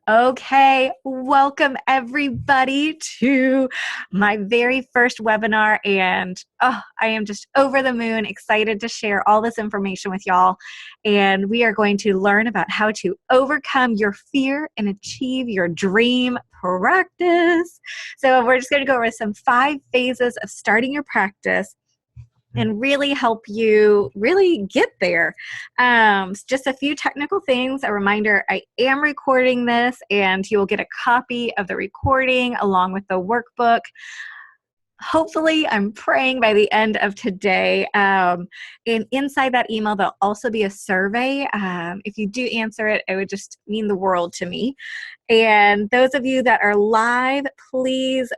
Okay, welcome everybody to my very first webinar. And I am just over the moon excited to share all this information with y'all. And we are going to learn about how to overcome your fear and achieve your dream practice. So we're just going to go over some 5 phases of starting your practice and really help you really get there. Just a few technical things. A reminder, I am recording this and you will get a copy of the recording along with the workbook. Hopefully, I'm praying by the end of today. And inside that email, there'll also be a survey. If you do answer it, it would just mean the world to me. And those of you that are live, please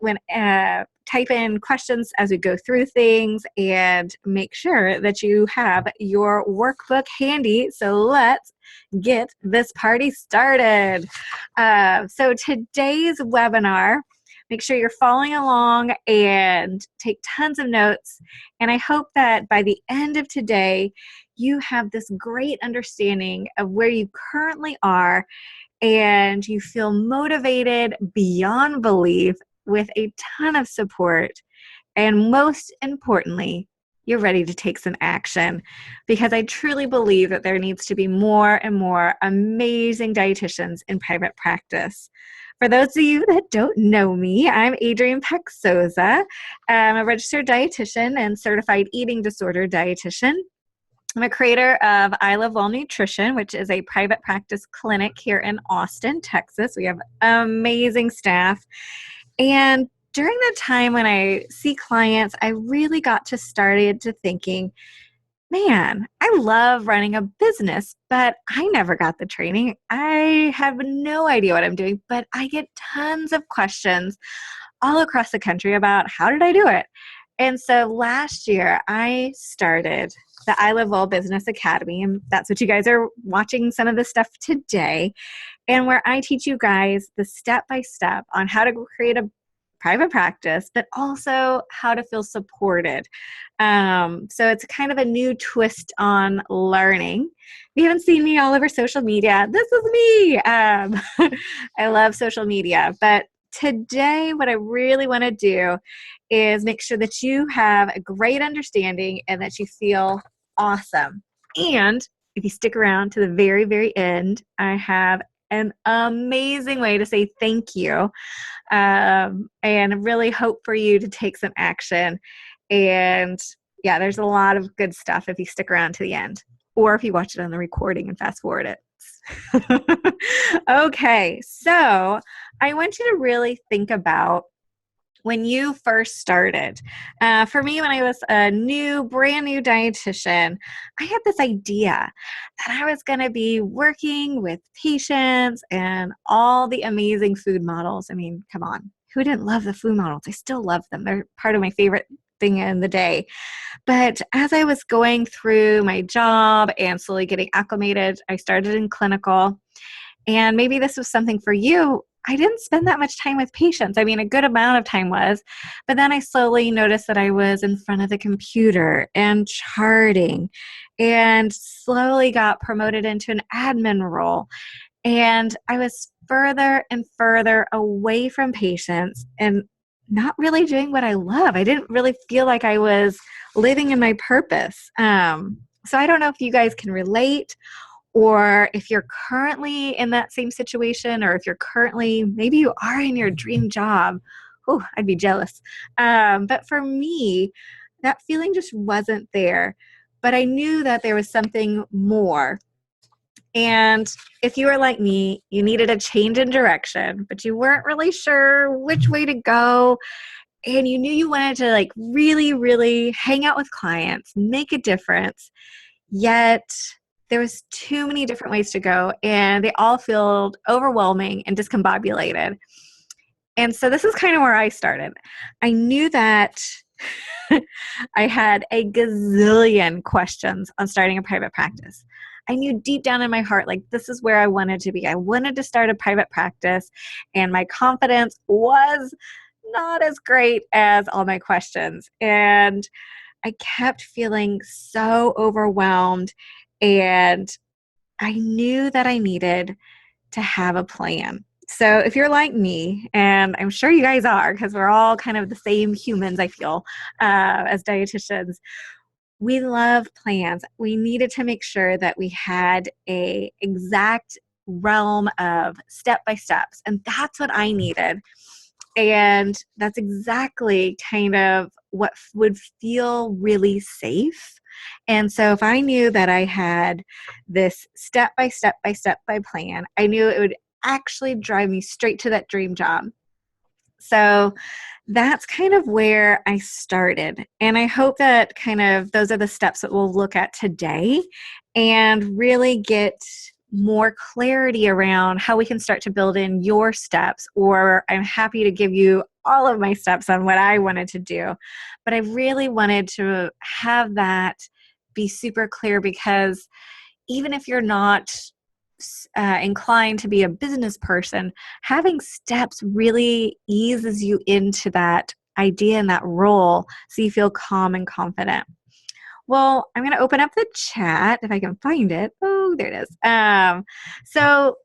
type in questions as we go through things and make sure that you have your workbook handy. So let's get this party started. So today's webinar, make sure you're following along and take tons of notes. And I hope that by the end of today, you have this great understanding of where you currently are and you feel motivated beyond belief with a ton of support. And most importantly, you're ready to take some action, because I truly believe that there needs to be more and more amazing dietitians in private practice. For those of you that don't know me, I'm Adrienne Paxoza. I'm a registered dietitian and certified eating disorder dietitian. I'm a creator of I Love Well Nutrition, which is a private practice clinic here in Austin, Texas. We have amazing staff. And during the time when I see clients, I really got started to thinking, man, I love running a business, but I never got the training. I have no idea what I'm doing, but I get tons of questions all across the country about how did I do it? And so last year I started the I Live Well Business Academy, and that's what you guys are watching some of the stuff today, and where I teach you guys the step-by-step on how to create a private practice, but also how to feel supported. So it's kind of a new twist on learning. If you haven't seen me all over social media, this is me. I love social media, but today what I really want to do is make sure that you have a great understanding and that you feel awesome. And if you stick around to the very, very end, I have an amazing way to say thank you, and really hope for you to take some action. And yeah, there's a lot of good stuff if you stick around to the end, or if you watch it on the recording and fast forward it. Okay, so I want you to really think about when you first started. For me, when I was a brand new dietitian, I had this idea that I was going to be working with patients and all the amazing food models. I mean, come on, who didn't love the food models? I still love them. They're part of my favorite thing in the day. But as I was going through my job and slowly getting acclimated, I started in clinical. And maybe this was something for you. I didn't spend that much time with patients. I mean, a good amount of time was, but then I slowly noticed that I was in front of the computer and charting, and slowly got promoted into an admin role. And I was further and further away from patients and not really doing what I love. I didn't really feel like I was living in my purpose. So I don't know if you guys can relate, or if you're currently in that same situation, or if you're currently, maybe you are in your dream job. Oh, I'd be jealous. But for me, that feeling just wasn't there. But I knew that there was something more. And if you were like me, you needed a change in direction, but you weren't really sure which way to go. And you knew you wanted to really, really hang out with clients, make a difference. Yet there was too many different ways to go, and they all felt overwhelming and discombobulated. And so this is kind of where I started. I knew that I had a gazillion questions on starting a private practice. I knew deep down in my heart, this is where I wanted to be. I wanted to start a private practice, and my confidence was not as great as all my questions. And I kept feeling so overwhelmed, and I knew that I needed to have a plan. So if you're like me, and I'm sure you guys are, because we're all kind of the same humans, I feel, as dietitians, we love plans. We needed to make sure that we had a exact realm of step by steps, and that's what I needed. And that's exactly kind of what would feel really safe. And so if I knew that I had this step by step by step by plan, I knew it would actually drive me straight to that dream job. So that's kind of where I started. And I hope that kind of those are the steps that we'll look at today and really get more clarity around how we can start to build in your steps. Or I'm happy to give you all of my steps on what I wanted to do. But I really wanted to have that be super clear, because even if you're not inclined to be a business person, having steps really eases you into that idea and that role so you feel calm and confident. Well, I'm going to open up the chat if I can find it. Oh, there it is. So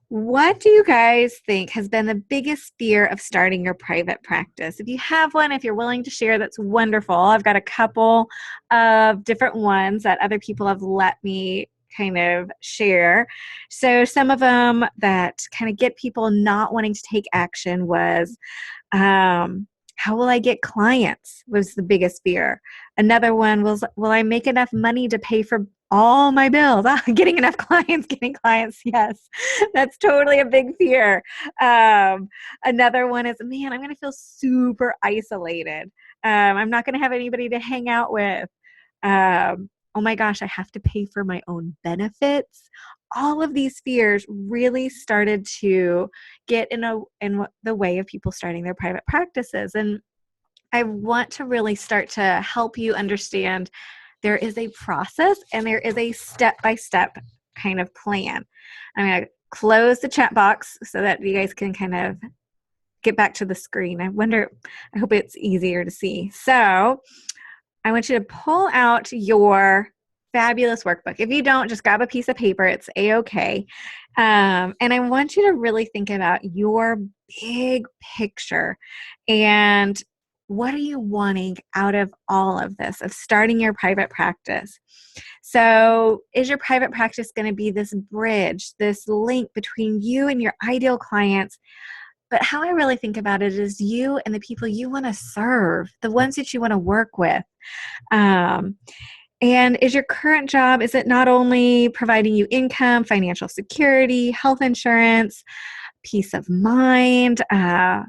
what do you guys think has been the biggest fear of starting your private practice? If you have one, if you're willing to share, that's wonderful. I've got a couple of different ones that other people have let me kind of share. So some of them that kind of get people not wanting to take action was, how will I get clients was the biggest fear. Another one was, will I make enough money to pay for all my bills? Getting enough clients, getting clients. Yes, that's totally a big fear. Another one is, man, I'm going to feel super isolated. I'm not going to have anybody to hang out with. Oh my gosh, I have to pay for my own benefits. All of these fears really started to get in the way of people starting their private practices. And I want to really start to help you understand there is a process and there is a step-by-step kind of plan. I'm going to close the chat box so that you guys can kind of get back to the screen. I hope it's easier to see. So I want you to pull out your fabulous workbook. If you don't, just grab a piece of paper. It's A-okay. And I want you to really think about your big picture and what are you wanting out of all of this, of starting your private practice? So is your private practice going to be this bridge, this link between you and your ideal clients? But how I really think about it is you and the people you want to serve, the ones that you want to work with. And is your current job, is it not only providing you income, financial security, health insurance, peace of mind, a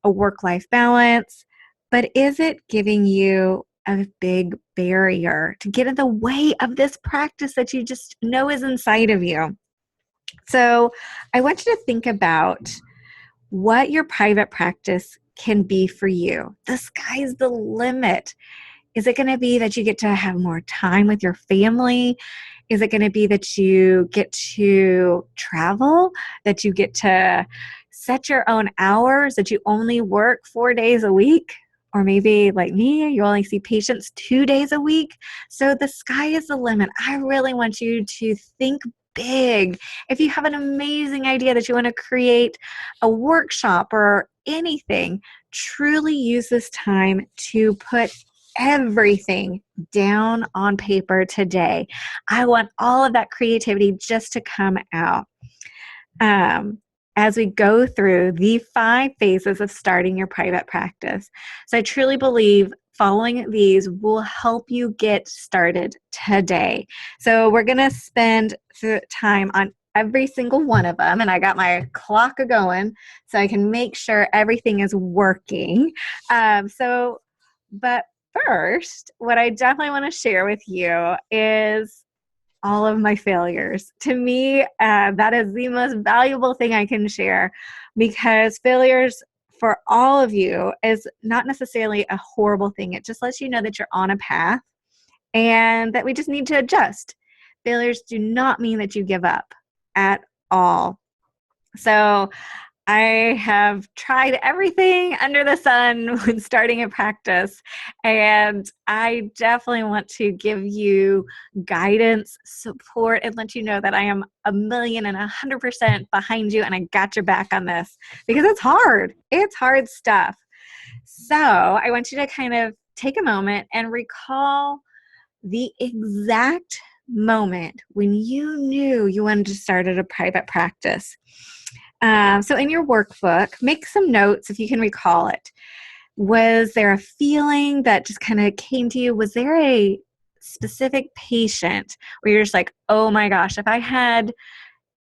work-life balance, but is it giving you a big barrier to get in the way of this practice that you just know is inside of you? So I want you to think about what your private practice can be for you. The sky's the limit. Is it going to be that you get to have more time with your family? Is it going to be that you get to travel, that you get to set your own hours, that you only work 4 days a week? Or maybe like me, you only see patients 2 days a week. So the sky is the limit. I really want you to think big. If you have an amazing idea that you want to create a workshop or anything, truly use this time to put everything down on paper today. I want all of that creativity just to come out. As we go through the 5 phases of starting your private practice. So I truly believe following these will help you get started today. So we're going to spend time on every single one of them, and I got my clock going so I can make sure everything is working. But first, what I definitely want to share with you is all of my failures. To me, that is the most valuable thing I can share, because failures for all of you is not necessarily a horrible thing. It just lets you know that you're on a path and that we just need to adjust. Failures do not mean that you give up at all. So I have tried everything under the sun when starting a practice, and I definitely want to give you guidance, support, and let you know that I am 1,100% behind you, and I got your back on this because it's hard. It's hard stuff. So I want you to kind of take a moment and recall the exact moment when you knew you wanted to start at a private practice. So in your workbook, make some notes if you can recall it. Was there a feeling that just kind of came to you? Was there a specific patient where you're just like, oh my gosh, if I had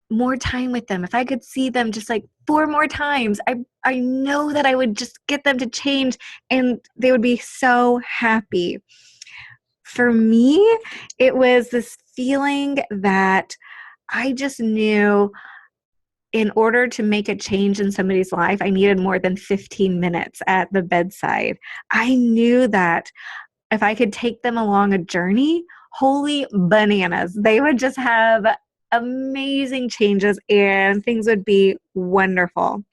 more time with them, if I could see them just like 4 more times, I know that I would just get them to change and they would be so happy. For me, it was this feeling that I just knew in order to make a change in somebody's life, I needed more than 15 minutes at the bedside. I knew that if I could take them along a journey, holy bananas, they would just have amazing changes and things would be wonderful.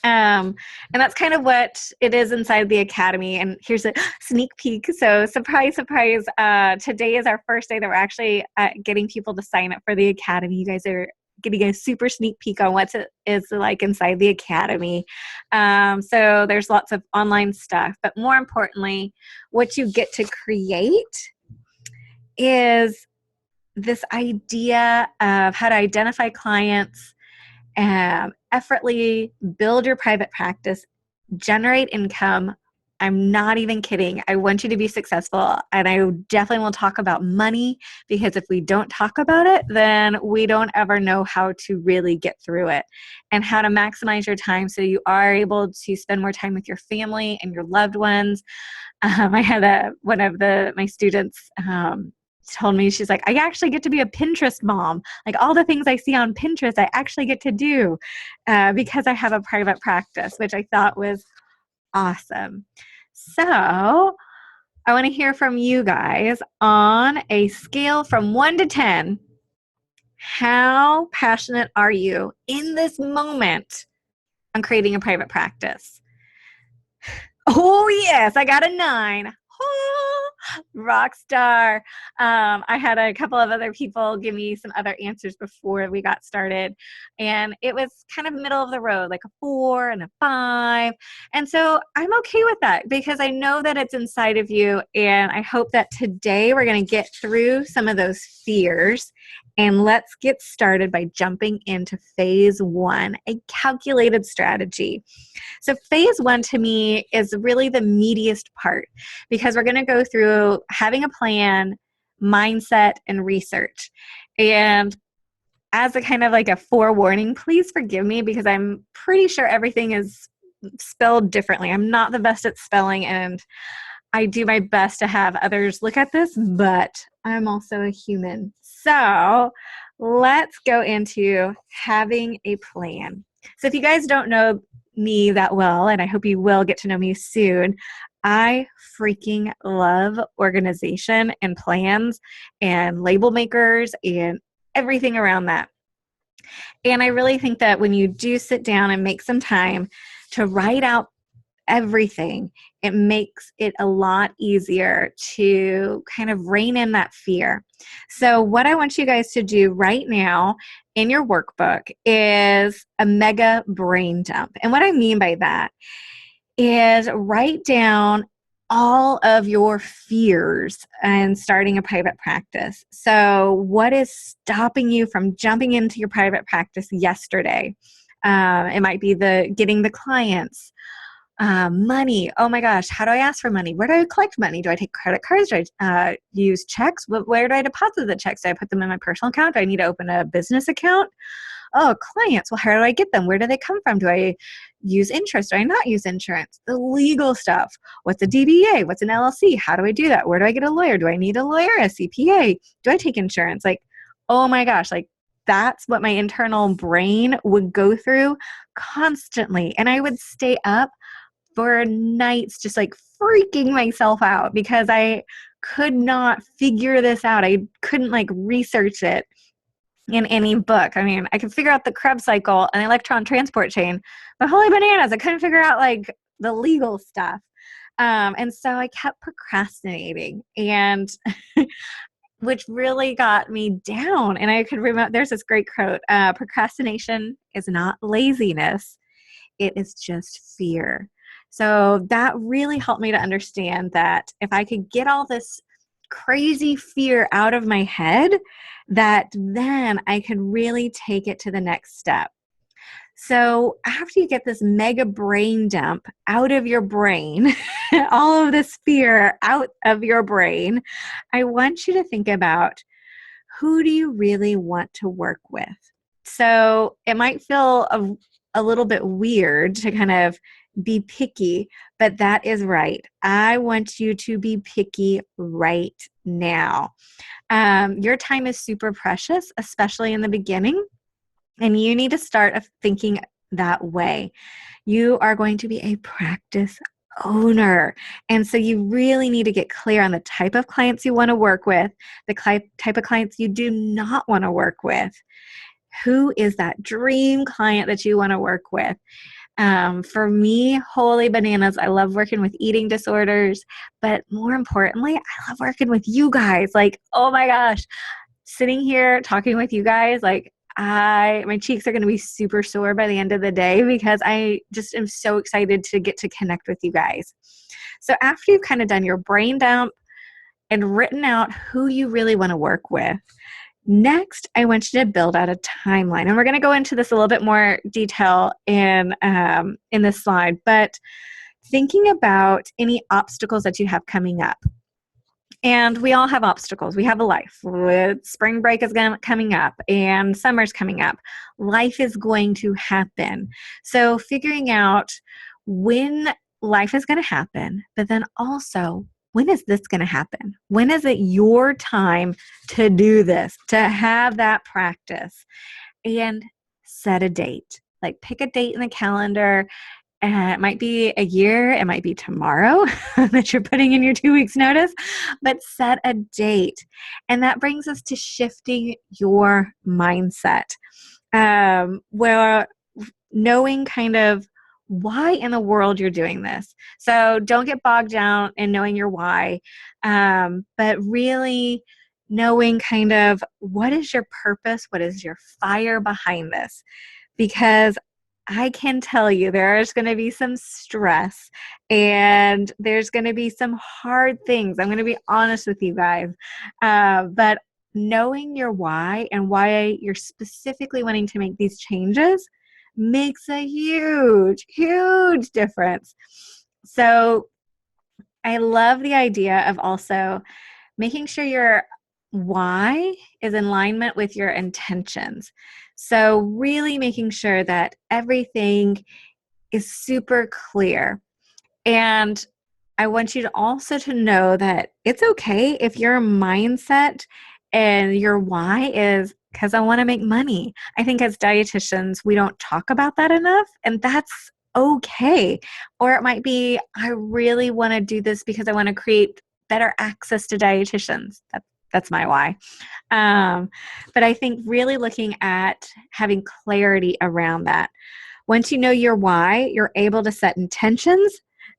And that's kind of what it is inside the academy. And here's a sneak peek. So surprise, surprise. Today is our first day that we're actually getting people to sign up for the academy. You guys are getting a super sneak peek on what it is like inside the academy. So there's lots of online stuff, but more importantly, what you get to create is this idea of how to identify clients, effortlessly build your private practice, generate income. I'm not even kidding. I want you to be successful. And I definitely will talk about money because if we don't talk about it, then we don't ever know how to really get through it and how to maximize your time so you are able to spend more time with your family and your loved ones. I had one of my students told me, she's like, I actually get to be a Pinterest mom. Like all the things I see on Pinterest, I actually get to do because I have a private practice, which I thought was awesome. So I want to hear from you guys on a scale from 1 to 10. How passionate are you in this moment on creating a private practice? Oh, yes, I got a 9. Oh, rock star. I had a couple of other people give me some other answers before we got started, and it was kind of middle of the road, like a 4 and a 5. And so I'm okay with that because I know that it's inside of you, and I hope that today we're going to get through some of those fears. And let's get started by jumping into phase 1, a calculated strategy. So phase 1 to me is really the meatiest part because we're going to go through having a plan, mindset, and research. And as a kind of like a forewarning, please forgive me because I'm pretty sure everything is spelled differently. I'm not the best at spelling and I do my best to have others look at this, but I'm also a human. So let's go into having a plan. So if you guys don't know me that well, and I hope you will get to know me soon, I freaking love organization and plans and label makers and everything around that. And I really think that when you do sit down and make some time to write out everything, it makes it a lot easier to kind of rein in that fear. So what I want you guys to do right now in your workbook is a mega brain dump. And what I mean by that is write down all of your fears and starting a private practice. So what is stopping you from jumping into your private practice yesterday? It might be getting the clients. Money. Oh my gosh. How do I ask for money? Where do I collect money? Do I take credit cards? Do I use checks? Where do I deposit the checks? Do I put them in my personal account? Do I need to open a business account? Oh, clients. Well, how do I get them? Where do they come from? Do I use insurance? Do I not use insurance? The legal stuff. What's a DBA? What's an LLC? How do I do that? Where do I get a lawyer? Do I need a lawyer, a CPA? Do I take insurance? Like, oh my gosh, like that's what my internal brain would go through constantly. And I would stay up for nights just like freaking myself out because I could not figure this out. I couldn't like research it. in any book. I mean, I could figure out the Krebs cycle and the electron transport chain, but holy bananas, I couldn't figure out like the legal stuff. And so I kept procrastinating, and which really got me down. And I could remember there's this great quote, procrastination is not laziness, it is just fear. So that really helped me to understand that if I could get all this crazy fear out of my head, that then I could really take it to the next step. So after you get this mega brain dump out of your brain, all of this fear out of your brain, I want you to think about, who do you really want to work with? So it might feel a little bit weird to kind of be picky, but that is right. I want you to be picky right now. Your time is super precious, especially in the beginning, and you need to start thinking that way. You are going to be a practice owner. And so you really need to get clear on the type of clients you want to work with, the type of clients you do not want to work with. Who is that dream client that you want to work with? For me, holy bananas, I love working with eating disorders, but more importantly, I love working with you guys. Like, oh my gosh, sitting here talking with you guys, like my cheeks are going to be super sore by the end of the day, because I just am so excited to get to connect with you guys. So after you've kind of done your brain dump and written out who you really want to work with, next, I want you to build out a timeline. And we're going to go into this a little bit more detail in this slide, but thinking about any obstacles that you have coming up. And we all have obstacles. We have a life. Spring break is coming up and summer's coming up. Life is going to happen. So figuring out when life is going to happen, but then also, when is this going to happen? When is it your time to do this, to have that practice? And set a date. Like, pick a date in the calendar. It might be a year, it might be tomorrow that you're putting in your 2 weeks notice, but set a date. And that brings us to shifting your mindset. Where knowing kind of why in the world you're doing this. So don't get bogged down in knowing your why, but really knowing kind of what is your purpose, what is your fire behind this. Because I can tell you there's going to be some stress and there's going to be some hard things. I'm going to be honest with you guys. But knowing your why and why you're specifically wanting to make these changes makes a huge, huge difference. So I love the idea of also making sure your why is in alignment with your intentions. So really making sure that everything is super clear. And I want you to also to know that it's okay if your mindset and your why is because I want to make money. I think as dietitians, we don't talk about that enough, and that's okay. Or it might be, I really want to do this because I want to create better access to dietitians. That's my why. But I think really looking at having clarity around that. Once you know your why, you're able to set intentions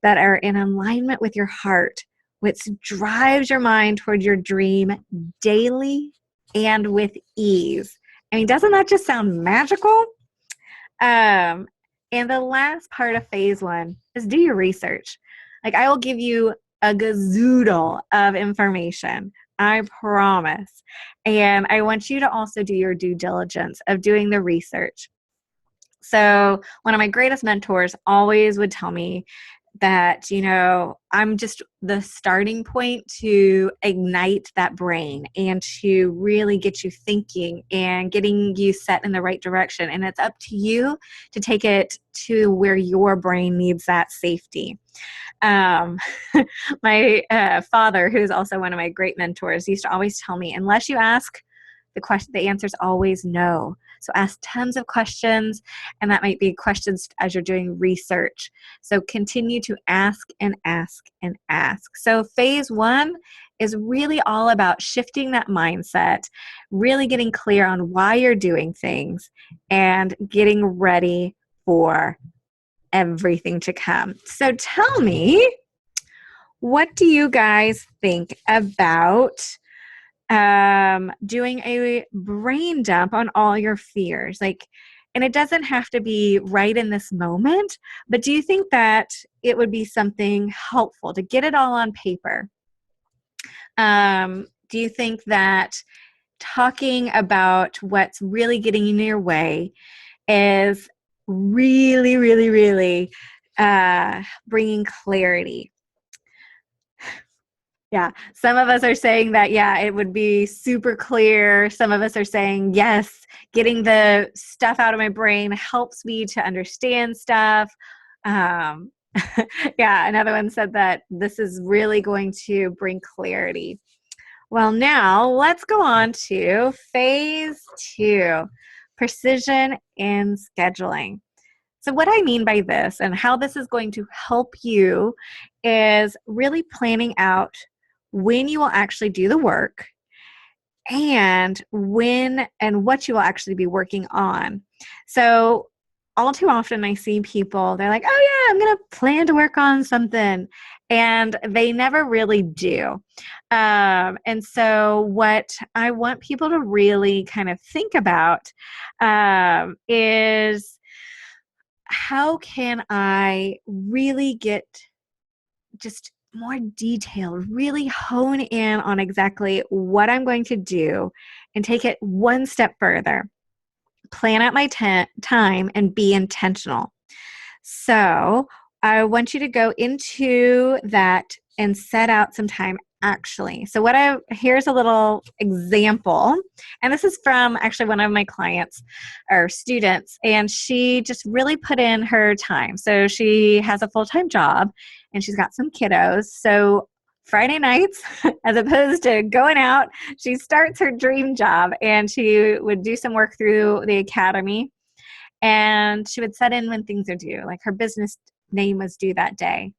that are in alignment with your heart, which drives your mind toward your dream daily and with ease. I mean, doesn't that just sound magical? And the last part of phase 1 is do your research. Like, I will give you a gazoodle of information, I promise. And I want you to also do your due diligence of doing the research. So one of my greatest mentors always would tell me that, I'm just the starting point to ignite that brain and to really get you thinking and getting you set in the right direction. And it's up to you to take it to where your brain needs that safety. My father, who's also one of my great mentors, used to always tell me, unless you ask the question, the answer is always no. So ask tons of questions, and that might be questions as you're doing research. So continue to ask and ask and ask. So phase one is really all about shifting that mindset, really getting clear on why you're doing things, and getting ready for everything to come. So tell me, what do you guys think about doing a brain dump on all your fears? And it doesn't have to be right in this moment, but do you think that it would be something helpful to get it all on paper? Do you think that talking about what's really getting in your way is really, really, really bringing clarity? Yeah. Some of us are saying that, yeah, it would be super clear. Some of us are saying, yes, getting the stuff out of my brain helps me to understand stuff. Um, yeah, another one said that this is really going to bring clarity. Well, now let's go on to phase two, precision in scheduling. So what I mean by this and how this is going to help you is really planning out when you will actually do the work and when and what you will actually be working on. So all too often I see people, they're like, oh yeah, I'm going to plan to work on something. And they never really do. And so what I want people to really kind of think about is, how can I really get just more detailed, really hone in on exactly what I'm going to do and take it one step further? Plan out my time and be intentional. So I want you to go into that and set out some time actually. So here's a little example, and this is from actually one of my clients or students, and she just really put in her time. So she has a full-time job and she's got some kiddos. So Friday nights, as opposed to going out, she starts her dream job and she would do some work through the academy, and she would set in when things are due, like her business name was due that day.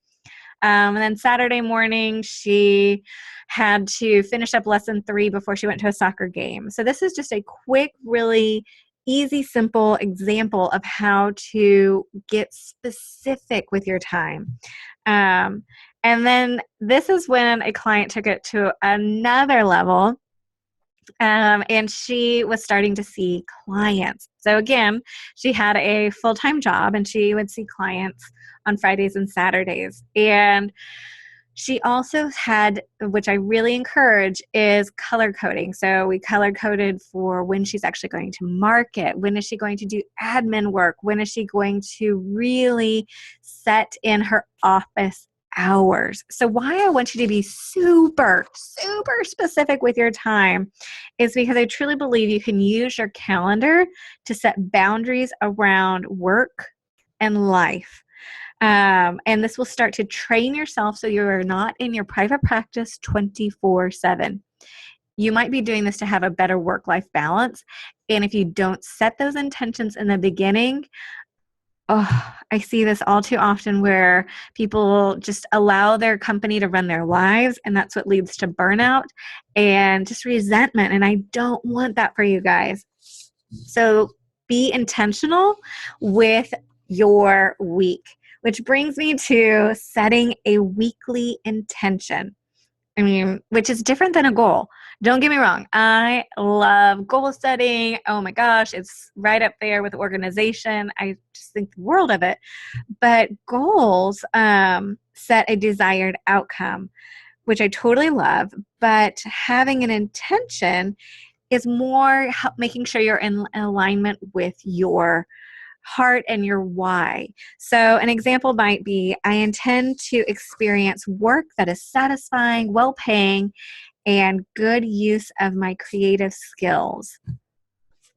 And then Saturday morning, she had to finish up lesson 3 before she went to a soccer game. So this is just a quick, really easy, simple example of how to get specific with your time. And then this is when a client took it to another level. And she was starting to see clients. So again, she had a full-time job and she would see clients on Fridays and Saturdays. And she also had, which I really encourage, is color coding. So we color coded for when she's actually going to market, when is she going to do admin work, when is she going to really set in her office hours. So why I want you to be super, super specific with your time is because I truly believe you can use your calendar to set boundaries around work and life. And this will start to train yourself so you're not in your private practice 24/7. You might be doing this to have a better work-life balance. And if you don't set those intentions in the beginning, I see this all too often where people just allow their company to run their lives, and that's what leads to burnout and just resentment. And I don't want that for you guys. So be intentional with your week, which brings me to setting a weekly intention. Which is different than a goal. Don't get me wrong. I love goal setting. Oh my gosh, it's right up there with organization. I just think the world of it. But goals set a desired outcome, which I totally love. But having an intention is more making sure you're in alignment with your heart and your why. So an example might be, I intend to experience work that is satisfying, well-paying, and good use of my creative skills.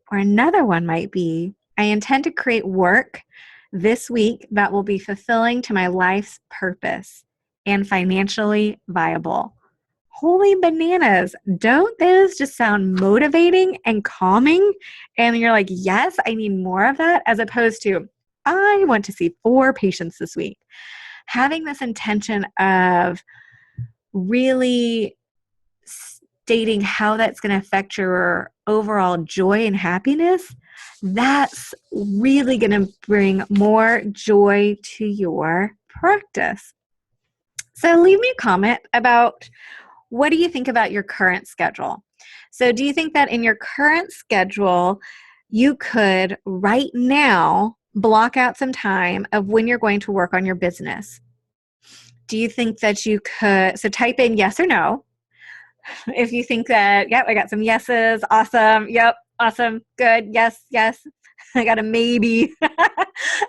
Or another one might be, I intend to create work this week that will be fulfilling to my life's purpose and financially viable. Holy bananas. Don't those just sound motivating and calming? And you're like, yes, I need more of that, as opposed to, I want to see 4 patients this week. Having this intention of really stating how that's going to affect your overall joy and happiness, that's really going to bring more joy to your practice. So leave me a comment about, what do you think about your current schedule? So do you think that in your current schedule, you could right now block out some time of when you're going to work on your business? Do you think that you could, so type in yes or no. If you think that, yep, I got some yeses, awesome, yep, awesome, good, yes, yes. I got a maybe.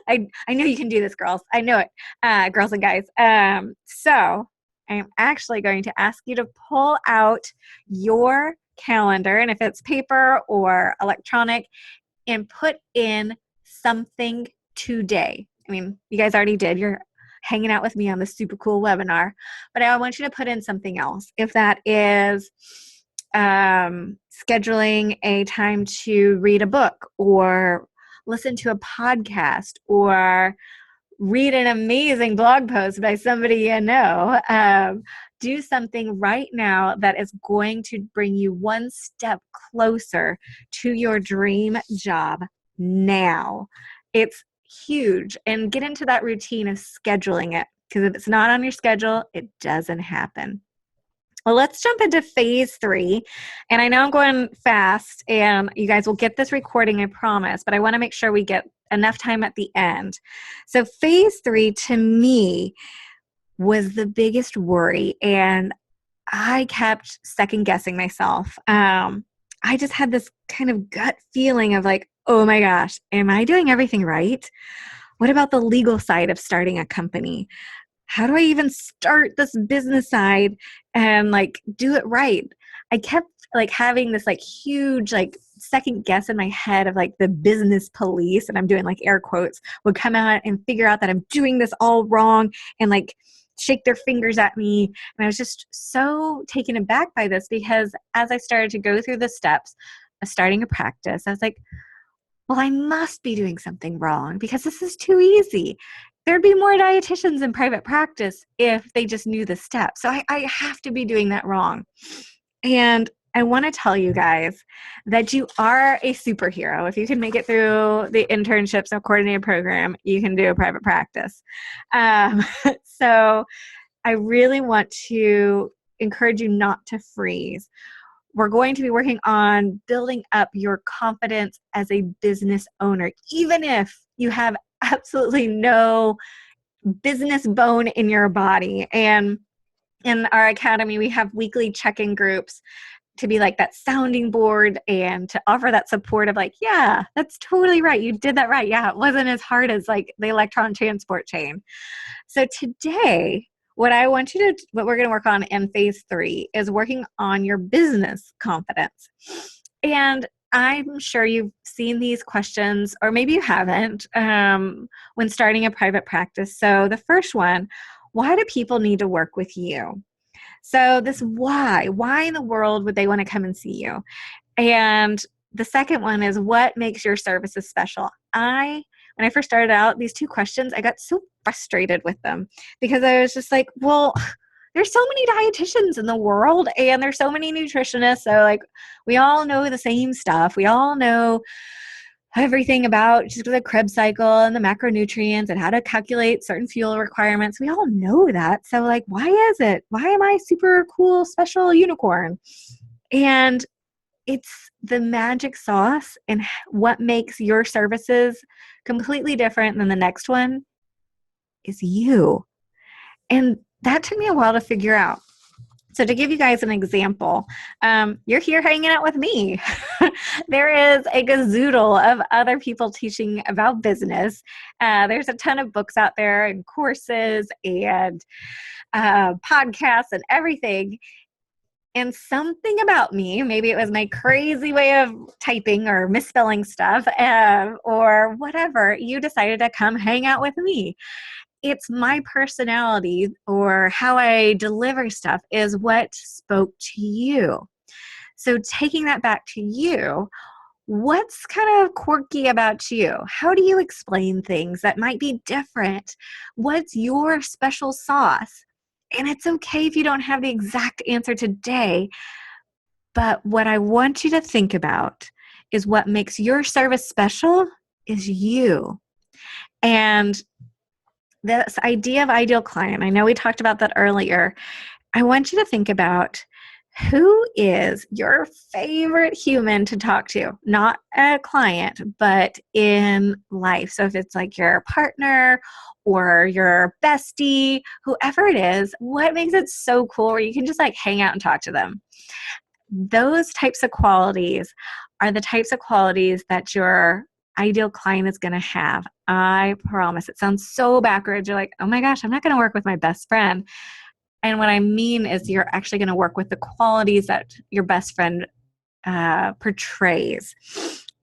I know you can do this, girls. I know it, girls and guys. So I'm actually going to ask you to pull out your calendar, and if it's paper or electronic, and put in something today. I mean, you guys already did. You're hanging out with me on this super cool webinar, but I want you to put in something else. If that is scheduling a time to read a book or listen to a podcast or read an amazing blog post by somebody you know, do something right now that is going to bring you one step closer to your dream job now. It's huge. And get into that routine of scheduling it, because if it's not on your schedule, it doesn't happen. Well, let's jump into phase 3. And I know I'm going fast, and you guys will get this recording, I promise, but I want to make sure we get enough time at the end. So phase 3 to me was the biggest worry, and I kept second guessing myself. I just had this kind of gut feeling of like, oh my gosh, am I doing everything right? What about the legal side of starting a company? How do I even start this business side and like do it right? I kept like having this like huge like second guess in my head of like the business police, and I'm doing like air quotes, would come out and figure out that I'm doing this all wrong and like shake their fingers at me. And I was just so taken aback by this, because as I started to go through the steps of starting a practice, I was like, well, I must be doing something wrong because this is too easy. There'd be more dietitians in private practice if they just knew the steps. So I have to be doing that wrong. And I want to tell you guys that you are a superhero. If you can make it through the internships or coordinated program, you can do a private practice. So I really want to encourage you not to freeze. We're going to be working on building up your confidence as a business owner, even if you have absolutely no business bone in your body. And in our academy, we have weekly check-in groups to be like that sounding board and to offer that support of like, yeah, that's totally right. You did that right. Yeah, it wasn't as hard as like the electron transport chain. So today, what we're going to work on in phase 3 is working on your business confidence. And I'm sure you've seen these questions, or maybe you haven't, when starting a private practice. So the first one, why do people need to work with you? So this why in the world would they want to come and see you? And the second one is, what makes your services special? When I first started out, these 2 questions, I got so frustrated with them because I was just like, well, there's so many dietitians in the world and there's so many nutritionists. So like, we all know the same stuff. We all know everything about just the Krebs cycle and the macronutrients and how to calculate certain fuel requirements. We all know that. So like, why is it? Why am I super cool, special unicorn? And it's the magic sauce, and what makes your services completely different than the next one is you. And that took me a while to figure out. So to give you guys an example, you're here hanging out with me. There is a gazoodle of other people teaching about business. There's a ton of books out there and courses and podcasts and everything. And something about me, maybe it was my crazy way of typing or misspelling stuff or whatever, you decided to come hang out with me. it's my personality or how I deliver stuff is what spoke to you. So taking that back to you, what's kind of quirky about you? How do you explain things that might be different? What's your special sauce? And it's okay if you don't have the exact answer today, but what I want you to think about is what makes your service special is you. And this idea of ideal client, I know we talked about that earlier. I want you to think about who is your favorite human to talk to, not a client, but in life. So if it's like your partner or your bestie, whoever it is, what makes it so cool where you can just like hang out and talk to them? Those types of qualities are the types of qualities that your ideal client is going to have. I promise. It sounds so backwards. You're like, oh my gosh, I'm not going to work with my best friend. And what I mean is you're actually going to work with the qualities that your best friend portrays.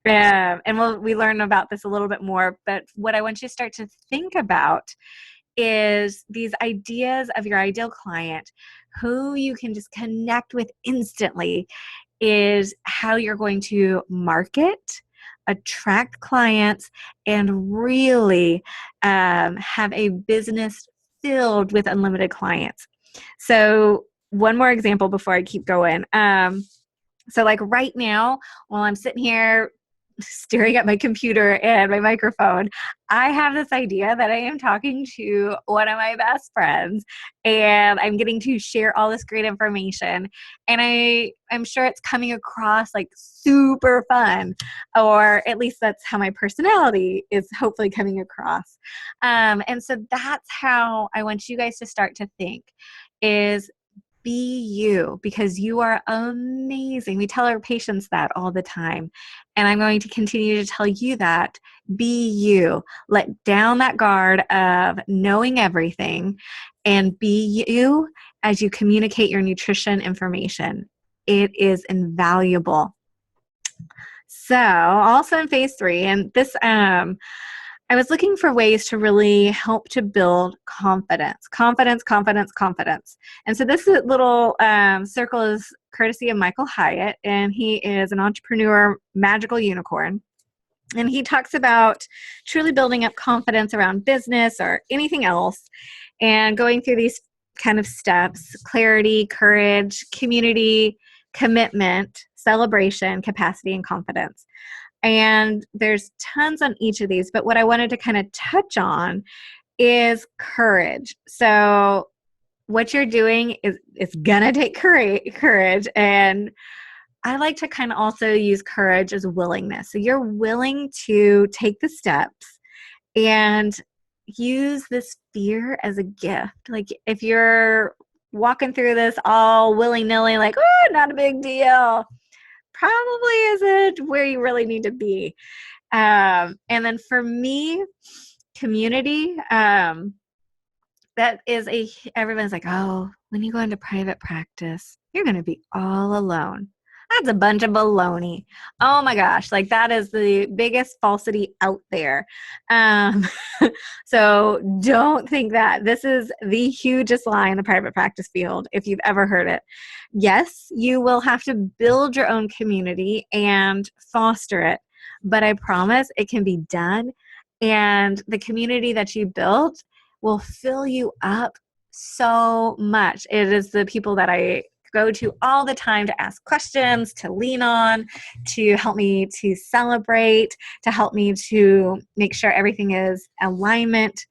And we learn about this a little bit more. But what I want you to start to think about is these ideas of your ideal client, who you can just connect with instantly, is how you're going to market, attract clients, and really have a business filled with unlimited clients. So one more example before I keep going. So like right now, while I'm sitting here staring at my computer and my microphone, I have this idea that I am talking to one of my best friends and I'm getting to share all this great information. And I'm sure it's coming across like super fun, or at least that's how my personality is hopefully coming across. And so that's how I want you guys to start to think is be you, because you are amazing. We tell our patients that all the time. And I'm going to continue to tell you that. Be you. Let down that guard of knowing everything and be you as you communicate your nutrition information. It is invaluable. So also in phase 3, and this I was looking for ways to really help to build confidence. And so this little circle is courtesy of Michael Hyatt, and he is an entrepreneur, magical unicorn. And he talks about truly building up confidence around business or anything else and going through these kind of steps: clarity, courage, community, commitment, celebration, capacity, and confidence. And there's tons on each of these, but what I wanted to kind of touch on is courage. So what you're doing is it's gonna take courage, and I like to kind of also use courage as willingness. So you're willing to take the steps and use this fear as a gift. Like if you're walking through this all willy-nilly, like, oh, not a big deal, probably isn't where you really need to be. And then for me, community, that is everyone's like, oh, when you go into private practice, you're going to be all alone. That's a bunch of baloney. Oh my gosh, like that is the biggest falsity out there. So don't think that. This is the hugest lie in the private practice field, if you've ever heard it. Yes, you will have to build your own community and foster it, but I promise it can be done. And the community that you built will fill you up so much. It is the people that I go to all the time to ask questions, to lean on, to help me to celebrate, to help me to make sure everything is alignment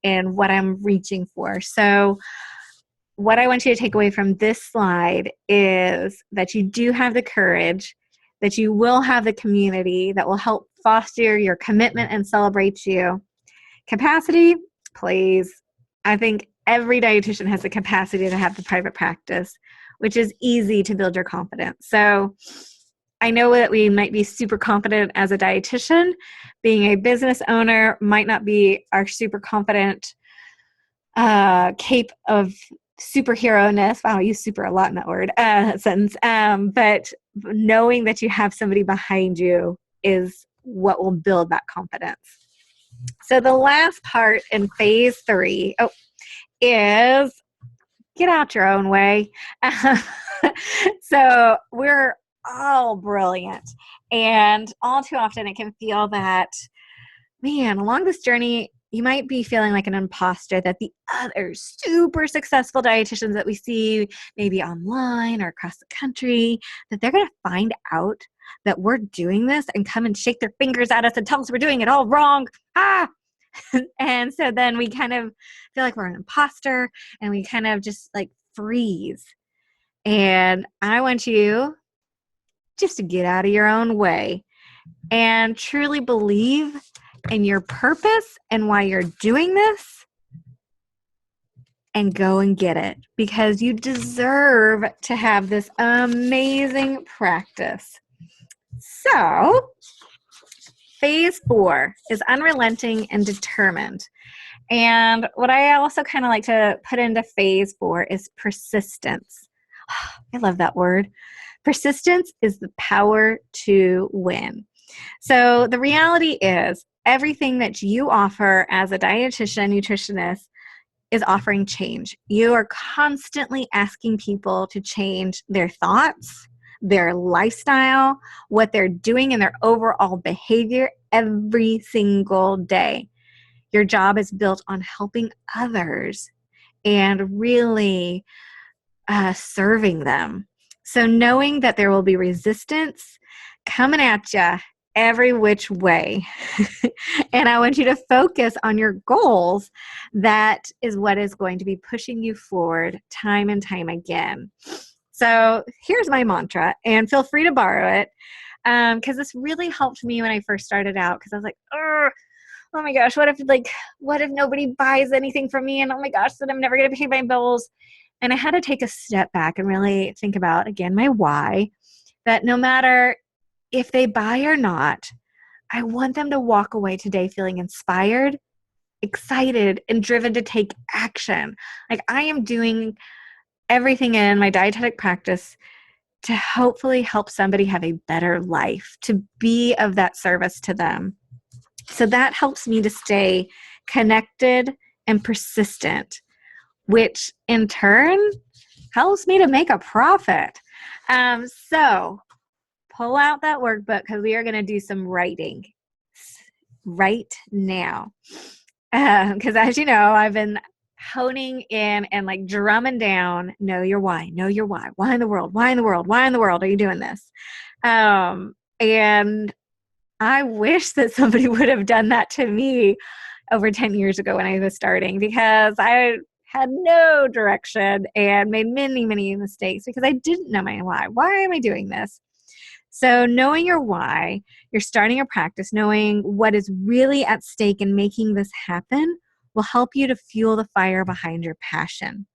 and what I'm reaching for. So what I want you to take away from this slide is that you do have the courage, that you will have the community that will help foster your commitment and celebrate you. Capacity, please. I think every dietitian has the capacity to have the private practice, which is easy to build your confidence. So I know that we might be super confident as a dietitian. Being a business owner might not be our super confident cape of superhero-ness. Wow, I use super a lot in that word sentence. But knowing that you have somebody behind you is what will build that confidence. So the last part in phase 3 is get out your own way. So we're all brilliant. And all too often it can feel that, man, along this journey, you might be feeling like an imposter that the other super successful dietitians that we see maybe online or across the country, that they're going to find out that we're doing this and come and shake their fingers at us and tell us we're doing it all wrong. And so then we kind of feel like we're an imposter and we kind of just like freeze. And I want you just to get out of your own way and truly believe in your purpose and why you're doing this, and go and get it, because you deserve to have this amazing practice. So phase 4 is unrelenting and determined. And what I also kind of like to put into phase 4 is persistence. I love that word. Persistence is the power to win. So the reality is everything that you offer as a dietitian, nutritionist, is offering change. You are constantly asking people to change their thoughts, their lifestyle, what they're doing, and their overall behavior every single day. Your job is built on helping others and really serving them. So knowing that there will be resistance coming at you every which way. And I want you to focus on your goals. That is what is going to be pushing you forward time and time again. So here's my mantra, and feel free to borrow it, because this really helped me when I first started out, because I was like, oh my gosh, what if nobody buys anything from me, and oh my gosh, then I'm never going to pay my bills. And I had to take a step back and really think about, again, my why, that no matter if they buy or not, I want them to walk away today feeling inspired, excited, and driven to take action. Like, I am doing everything in my dietetic practice to hopefully help somebody have a better life, to be of that service to them. So that helps me to stay connected and persistent, which in turn helps me to make a profit. So pull out that workbook, because we are going to do some writing right now. Because as you know, I've been honing in and like drumming down, know your why. Why in the world? Why in the world? Why in the world are you doing this? And I wish that somebody would have done that to me over 10 years ago when I was starting, because I had no direction and made many, many mistakes because I didn't know my why. Why am I doing this? So knowing your why, you're starting a practice, knowing what is really at stake and making this happen will help you to fuel the fire behind your passion.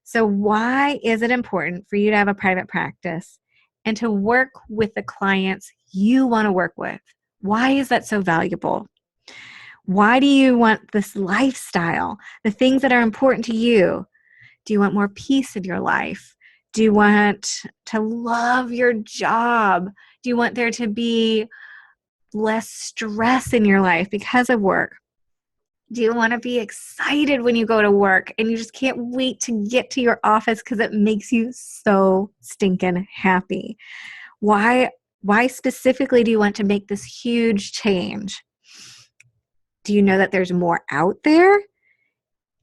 So why is it important for you to have a private practice and to work with the clients you want to work with? Why is that so valuable? Why do you want this lifestyle, the things that are important to you? Do you want more peace in your life? Do you want to love your job? Do you want there to be less stress in your life because of work? Do you want to be excited when you go to work and you just can't wait to get to your office because it makes you so stinking happy? Why specifically do you want to make this huge change? Do you know that there's more out there?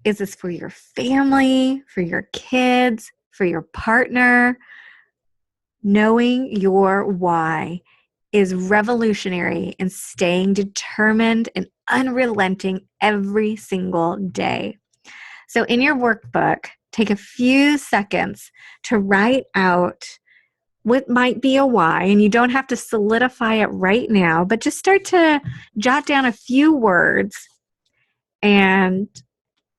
Is this for your family, for your kids, for your partner? Knowing your why is revolutionary in staying determined and unrelenting every single day. So in your workbook, take a few seconds to write out what might be a why, and you don't have to solidify it right now, but just start to jot down a few words and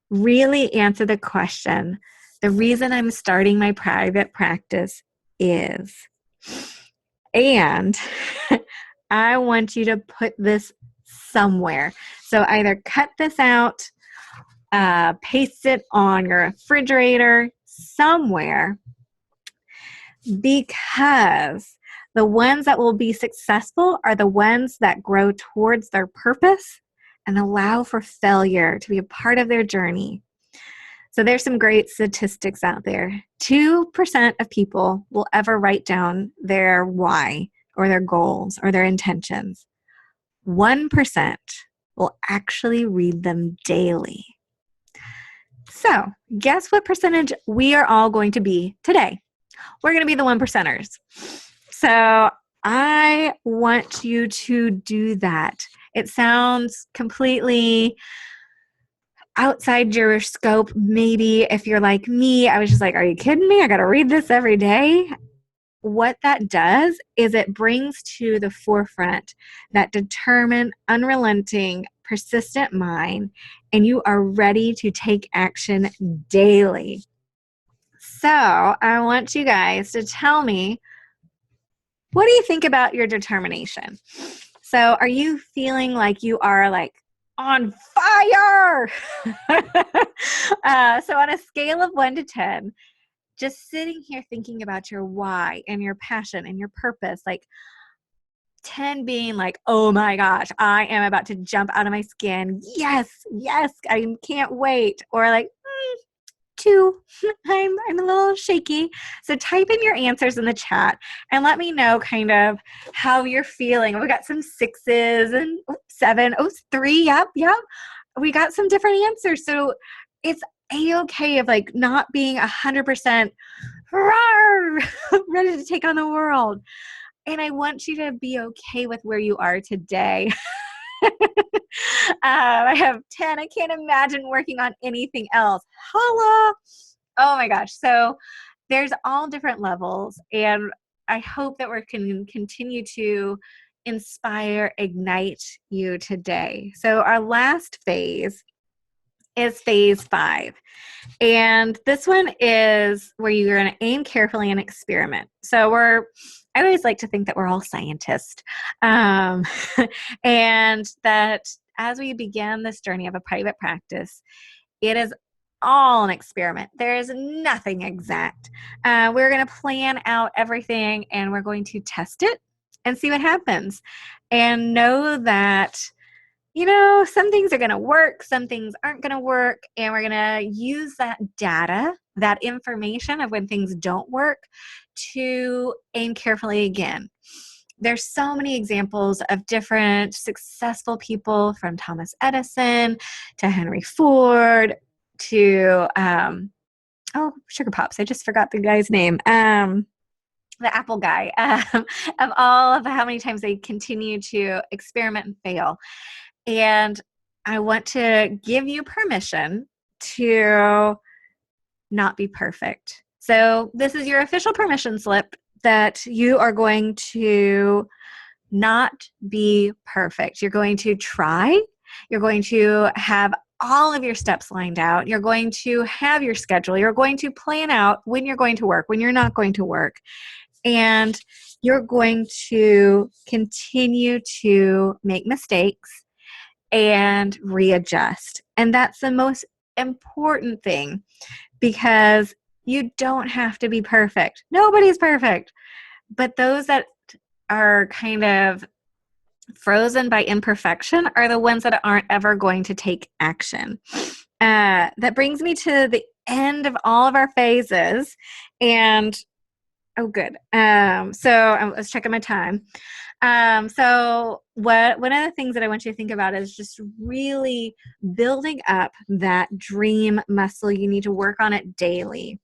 really answer the question, the reason I'm starting my private practice is. And I want you to put this somewhere. So either cut this out, paste it on your refrigerator, somewhere, because the ones that will be successful are the ones that grow towards their purpose, and allow for failure to be a part of their journey. So there's some great statistics out there. 2% of people will ever write down their why or their goals or their intentions. 1% will actually read them daily. So guess what percentage we are all going to be today? We're going to be the 1%ers. So I want you to do that. It sounds completely outside your scope. Maybe if you're like me, I was just like, are you kidding me? I got to read this every day. What that does is it brings to the forefront that determined, unrelenting, persistent mind, and you are ready to take action daily. So I want you guys to tell me, what do you think about your determination? So are you feeling like you are like on fire? So on a scale of 1 to 10, just sitting here thinking about your why and your passion and your purpose, like 10 being like, oh my gosh, I am about to jump out of my skin. Yes, I can't wait. Or like 2, I'm a little shaky. So type in your answers in the chat and let me know kind of how you're feeling. We got some 6s and 7, 3. Yep. We got some different answers. So it's a-okay of like not being 100% ready to take on the world. And I want you to be okay with where you are today. I have 10. I can't imagine working on anything else. Holla! Oh my gosh. So there's all different levels, and I hope that we can continue to inspire, ignite you today. So our last phase is phase 5. And this one is where you're going to aim carefully and experiment. So I always like to think that we're all scientists. And that as we begin this journey of a private practice, it is all an experiment. There is nothing exact. We're going to plan out everything and we're going to test it and see what happens. And know that some things are going to work, some things aren't going to work, and we're going to use that data, that information of when things don't work to aim carefully again. There's so many examples of different successful people, from Thomas Edison to Henry Ford to, Sugar Pops. I just forgot the guy's name. The Apple guy, of all of how many times they continue to experiment and fail. And I want to give you permission to not be perfect. So this is your official permission slip that you are going to not be perfect. You're going to try. You're going to have all of your steps lined out. You're going to have your schedule. You're going to plan out when you're going to work, when you're not going to work. And you're going to continue to make mistakes and readjust. And that's the most important thing, because you don't have to be perfect. Nobody's perfect. But those that are kind of frozen by imperfection are the ones that aren't ever going to take action. That brings me to the end of all of our phases. And oh, good. So I was checking my time. So one of the things that I want you to think about is just really building up that dream muscle. You need to work on it daily.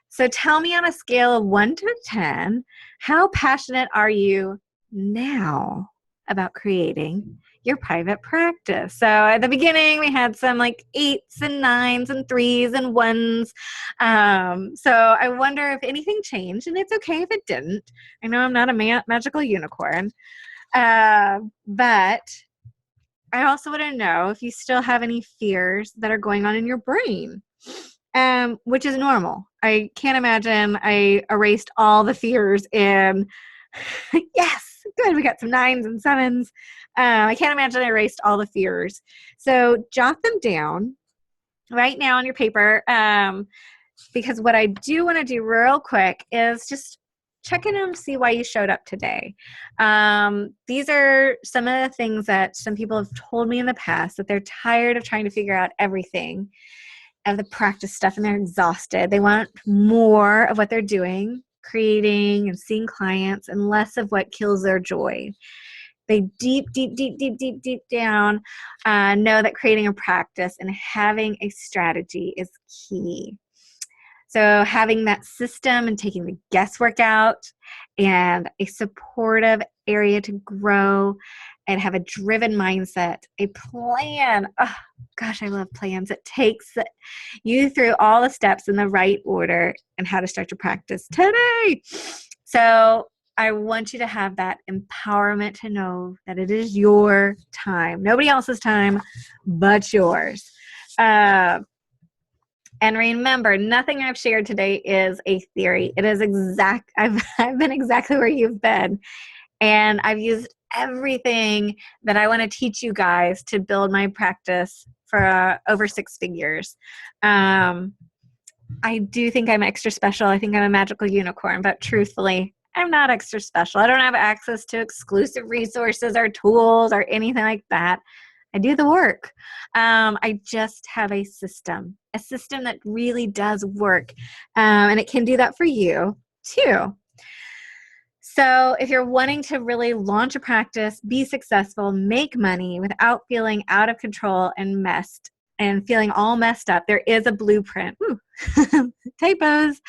So tell me, on a scale of 1 to 10, how passionate are you now about creating your private practice? So at the beginning, we had some like 8s and 9s and 3s and 1s. So I wonder if anything changed, and it's okay if it didn't. I know I'm not a magical unicorn, but I also want to know if you still have any fears that are going on in your brain, which is normal. I can't imagine I erased all the fears in yes, good. We got some 9s and 7s. I can't imagine I erased all the fears. So jot them down right now on your paper, because what I do want to do real quick is just check in and see why you showed up today. These are some of the things that some people have told me in the past, that they're tired of trying to figure out everything of the practice stuff and they're exhausted. They want more of what they're doing, creating and seeing clients, and less of what kills their joy. They deep down know that creating a practice and having a strategy is key. So having that system and taking the guesswork out and a supportive area to grow and have a driven mindset, a plan. Oh, gosh, I love plans. It takes you through all the steps in the right order and how to start your practice today. So I want you to have that empowerment to know that it is your time, nobody else's time but yours. And remember, nothing I've shared today is a theory. It is exact. I've been exactly where you've been. And I've used everything that I want to teach you guys to build my practice for over 6 figures. I do think I'm extra special. I think I'm a magical unicorn, but truthfully, I'm not extra special. I don't have access to exclusive resources or tools or anything like that. I do the work. I just have a system that really does work. And it can do that for you too. So if you're wanting to really launch a practice, be successful, make money without feeling out of control and feeling all messed up, there is a blueprint. Typos.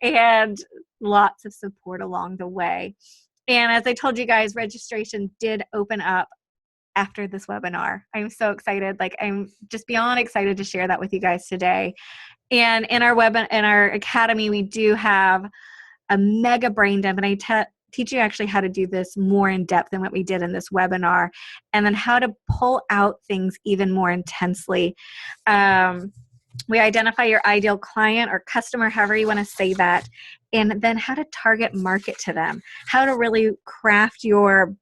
And lots of support along the way. And as I told you guys, registration did open up after this webinar. I'm so excited. I'm just beyond excited to share that with you guys today. And in our academy, we do have a mega brain dump, and I teach you actually how to do this more in depth than what we did in this webinar, and then how to pull out things even more intensely. We identify your ideal client or customer, however you want to say that, and then how to target market to them, how to really craft your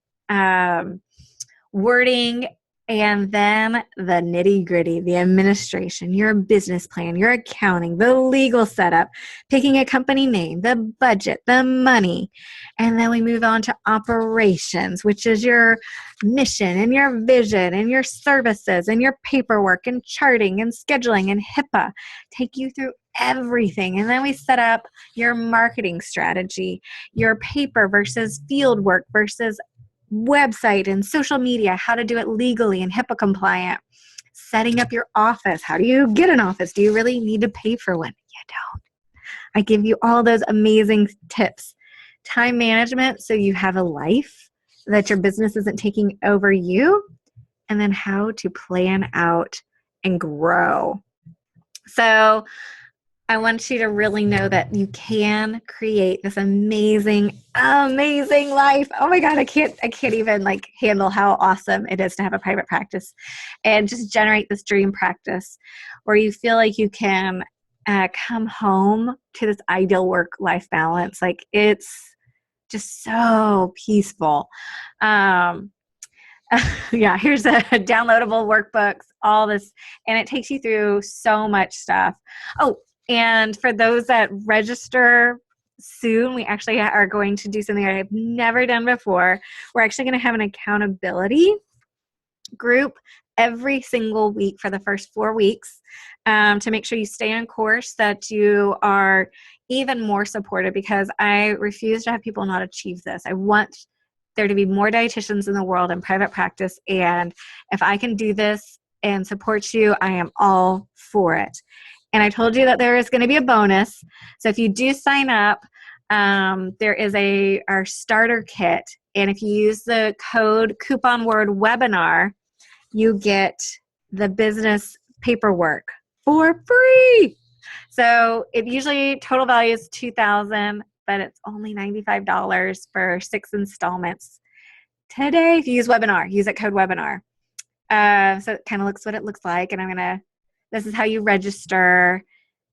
wording, and then the nitty-gritty, the administration, your business plan, your accounting, the legal setup, picking a company name, the budget, the money. And then we move on to operations, which is your mission and your vision and your services and your paperwork and charting and scheduling and HIPAA. Take you through everything. And then we set up your marketing strategy, your paper versus field work versus website and social media, how to do it legally and HIPAA compliant, setting up your office. How do you get an office? Do you really need to pay for one? You don't. I give you all those amazing tips. Time management, so you have a life, that your business isn't taking over you, and then how to plan out and grow. So I want you to really know that you can create this amazing, amazing life. Oh my God, I can't even handle how awesome it is to have a private practice and just generate this dream practice where you feel like you can come home to this ideal work-life balance. It's just so peaceful. Yeah, here's a downloadable workbooks, all this, and it takes you through so much stuff. Oh, and for those that register soon, we actually are going to do something I've never done before. We're actually going to have an accountability group every single week for the first 4 weeks to make sure you stay on course, that you are even more supported, because I refuse to have people not achieve this. I want there to be more dietitians in the world in private practice, and if I can do this and support you, I am all for it. And I told you that there is going to be a bonus. So if you do sign up, there is our starter kit. And if you use the code coupon word webinar, you get the business paperwork for free. So it usually total value is $2,000, but it's only $95 for 6 installments. Today, if you use webinar, use that code webinar. So it kind of looks what it looks like. And this is how you register.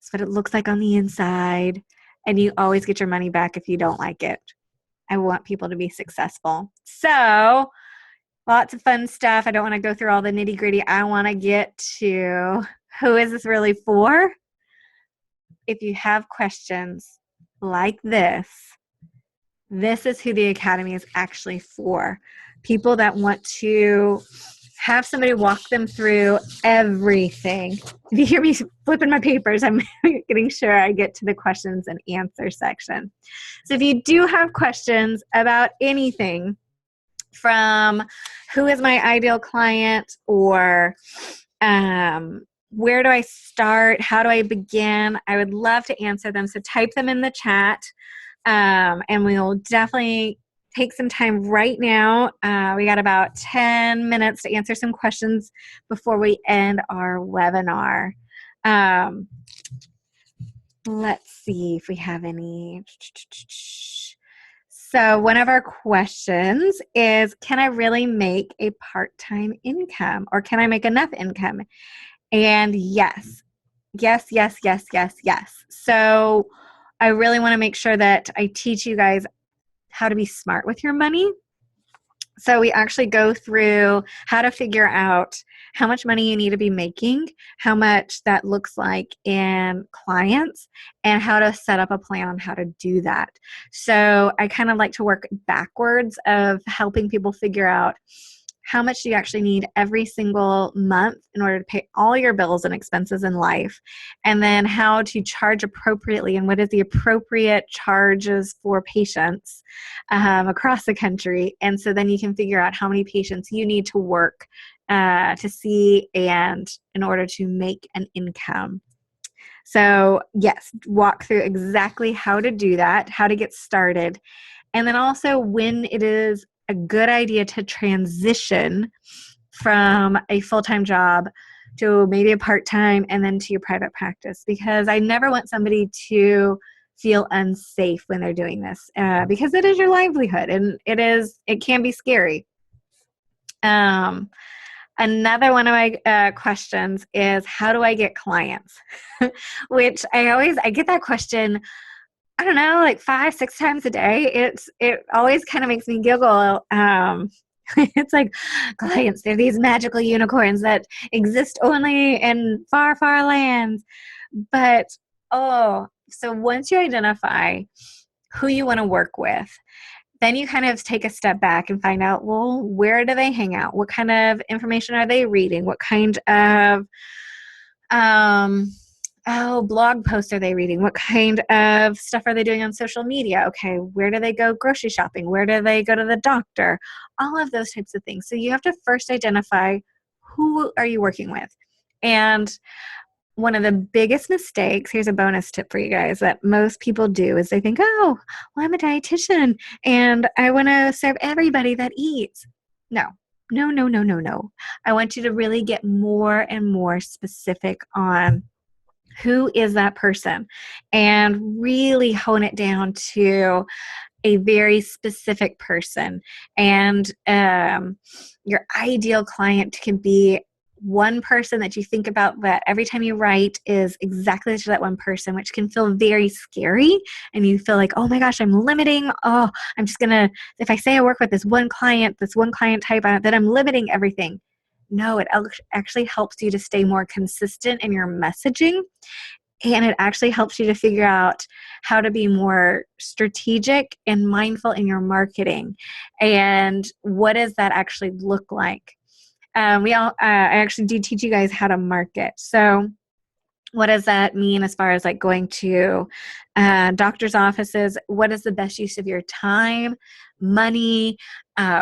It's what it looks like on the inside. And you always get your money back if you don't like it. I want people to be successful. So lots of fun stuff. I don't want to go through all the nitty gritty. I want to get to who is this really for? If you have questions, like this is who the Academy is actually for. People that want to have somebody walk them through everything. If you hear me flipping my papers, I'm getting sure I get to the questions and answer section. So if you do have questions about anything, from who is my ideal client, or where do I start, how do I begin, I would love to answer them. So type them in the chat, and we'll definitely take some time right now. We got about 10 minutes to answer some questions before we end our webinar. Let's see if we have any. So one of our questions is, can I really make a part-time income, or can I make enough income? And yes. So I really want to make sure that I teach you guys how to be smart with your money. So we actually go through how to figure out how much money you need to be making, how much that looks like in clients, and how to set up a plan on how to do that. So I kind of like to work backwards of helping people figure out how much do you actually need every single month in order to pay all your bills and expenses in life, and then how to charge appropriately and what is the appropriate charges for patients across the country. And so then you can figure out how many patients you need to work to see and in order to make an income. So yes, walk through exactly how to do that, how to get started, and then also when it is a good idea to transition from a full-time job to maybe a part-time and then to your private practice, because I never want somebody to feel unsafe when they're doing this, because it is your livelihood and it can be scary. Another one of my questions is, how do I get clients? Which I get that question, I don't know, like 5-6 times a day. It always kind of makes me giggle. It's like, clients, they're these magical unicorns that exist only in far, far lands. But, so once you identify who you want to work with, then you kind of take a step back and find out, well, where do they hang out? What kind of information are they reading? What kind of blog posts are they reading? What kind of stuff are they doing on social media? Okay, where do they go grocery shopping? Where do they go to the doctor? All of those types of things. So you have to first identify, who are you working with? And one of the biggest mistakes, here's a bonus tip for you guys, that most people do is they think, oh, well, I'm a dietitian and I want to serve everybody that eats. No. I want you to really get more and more specific on who is that person and really hone it down to a very specific person. And your ideal client can be one person that you think about that every time you write is exactly to that one person, which can feel very scary. And you feel like, oh my gosh, I'm limiting. Oh, I'm just going to, if I say I work with this one client type, then I'm limiting everything. No, it actually helps you to stay more consistent in your messaging. And it actually helps you to figure out how to be more strategic and mindful in your marketing. And what does that actually look like? I actually do teach you guys how to market. So what does that mean as far as like going to doctor's offices? What is the best use of your time, money,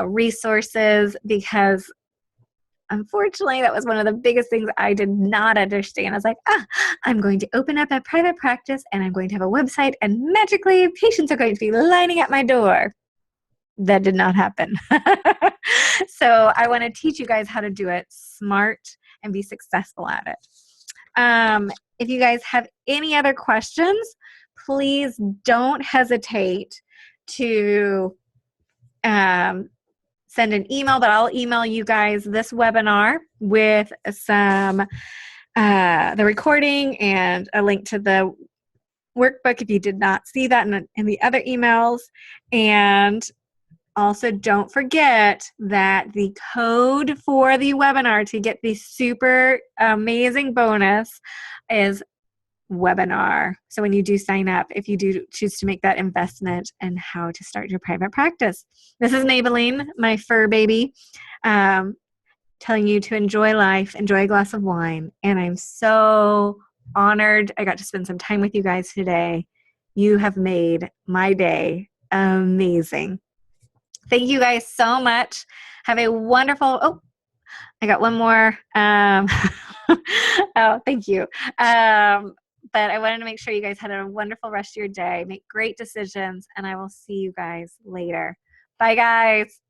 resources? Because unfortunately, that was one of the biggest things I did not understand. I was like, I'm going to open up a private practice and I'm going to have a website and magically patients are going to be lining at my door. That did not happen. So I want to teach you guys how to do it smart and be successful at it. If you guys have any other questions, please don't hesitate to send an email, but I'll email you guys this webinar with some the recording and a link to the workbook if you did not see that in the other emails. And also don't forget that the code for the webinar to get the super amazing bonus is webinar. So when you do sign up, if you do choose to make that investment in how to start your private practice. This is Maybelline, my fur baby, telling you to enjoy life, enjoy a glass of wine. And I'm so honored I got to spend some time with you guys today. You have made my day amazing. Thank you guys so much. Have a wonderful, I got one more. Oh, thank you. But I wanted to make sure you guys had a wonderful rest of your day. Make great decisions, and I will see you guys later. Bye, guys.